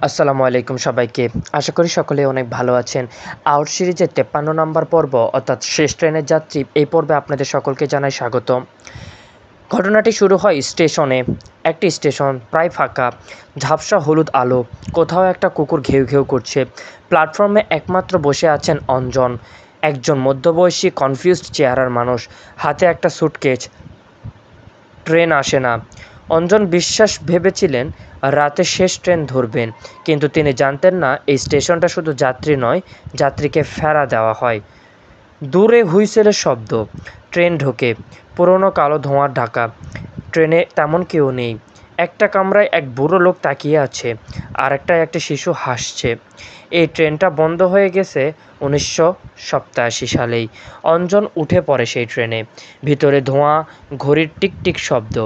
আসসালামু আলাইকুম সবাইকে। আশা করি সকলে অনেক ভালো আছেন। আউট সিরিজের ৫৩ নম্বর পর্ব অর্থাৎ শেষ ট্রেনের যাত্রী এই পর্বে আপনাদের সকলকে জানাই স্বাগতম। ঘটনাটি শুরু হয় স্টেশনে। একটি স্টেশন প্রায় ফাঁকা, ঝাপসা হলুদ আলো, কোথাও একটা কুকুর ঘেউ ঘেউ করছে। প্ল্যাটফর্মে একমাত্র বসে আছেন অঞ্জন, একজন মধ্যবয়সী কনফিউজড চেহারার মানুষ, হাতে একটা সুটকেস। ট্রেন আসে না। অঞ্জন বিশ্বাস ভেবেছিলেন রাতে শেষ ট্রেন ধরবেন, কিন্তু তিনি জানতেন না এই স্টেশনটা শুধু যাত্রী নয়, যাত্রীকে ফেরা দেওয়া হয়। দূরে হুইসেলের শব্দ। ট্রেন ঢোকে। পুরনো কালো ধোঁয়ার ঢাকা। ট্রেনে তেমন কেউ নেই। একটা কামরায় এক বুড়ো লোক তাকিয়ে আছে, আর একটি শিশু হাসছে। এই ট্রেনটা বন্ধ হয়ে গেছে ১৯৮৭ সালেই। অঞ্জন উঠে পড়ে সেই ট্রেনে। ভিতরে ধোঁয়া, ঘড়ির টিকটিক শব্দ,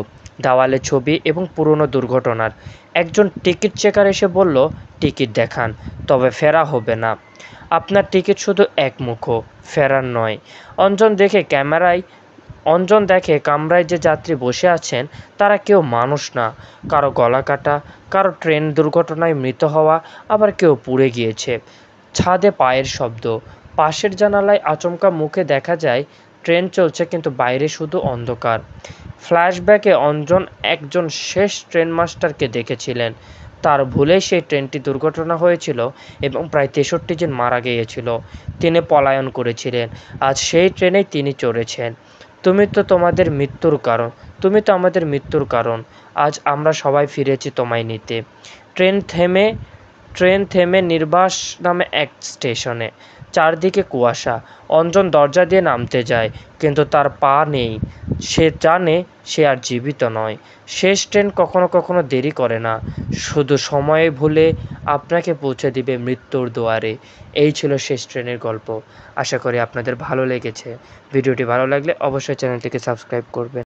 দেওয়ালে ছবি এবং পুরনো দুর্ঘটনার। একজন টিকিট চেকার এসে বলল, টিকিট দেখান, তবে ফেরা হবে না। আপনার টিকিট শুধু একমুখো, ফেরার নয়। অঞ্জন দেখে কামরায় যে যাত্রী বসে আছেন তারা কেউ মানুষ না। কারো গলা কাটা, কারো ট্রেন দুর্ঘটনায় মৃত হওয়া, আবার কেউ পুড়ে গিয়েছে। ছাদে পায়ের শব্দ। পাশের জানালায় আচমকা মুখে দেখা যায় ট্রেন চলছে, কিন্তু বাইরে শুধু অন্ধকার। ফ্ল্যাশব্যাকে অঞ্জন একজন শেষ ট্রেন মাস্টারকে দেখেছিলেন। তার ভুলেই সেই ট্রেনটি দুর্ঘটনা হয়েছিল এবং প্রায় ৬৩ জন মারা গিয়েছিল। তিনি পলায়ন করেছিলেন, আজ সেই ট্রেনেই তিনি চড়েছেন। তুমি তো আমাদের মৃত্যুর কারণ। আজ আমরা সবাই ফিরেছি তোমায় নিতে। ট্রেন থেমে নির্বাস নামে এক স্টেশনে। চারদিকে কুয়াশা। অঞ্জন দরজা দিয়ে নামতে যায়, কিন্তু তার পা নেই। সে জানে সে আর জীবিত নয়। শেষ ট্রেন কখনো কখনো দেরি করে না, শুধু সময়ে ভুলে আপনাকে পৌঁছে দিবে মৃত্যুর দুয়ারে। এই ছিল শেষ ট্রেনের গল্প। আশা করি আপনাদের ভালো লেগেছে। ভিডিওটি ভালো লাগলে অবশ্যই চ্যানেলটিকে সাবস্ক্রাইব করবেন।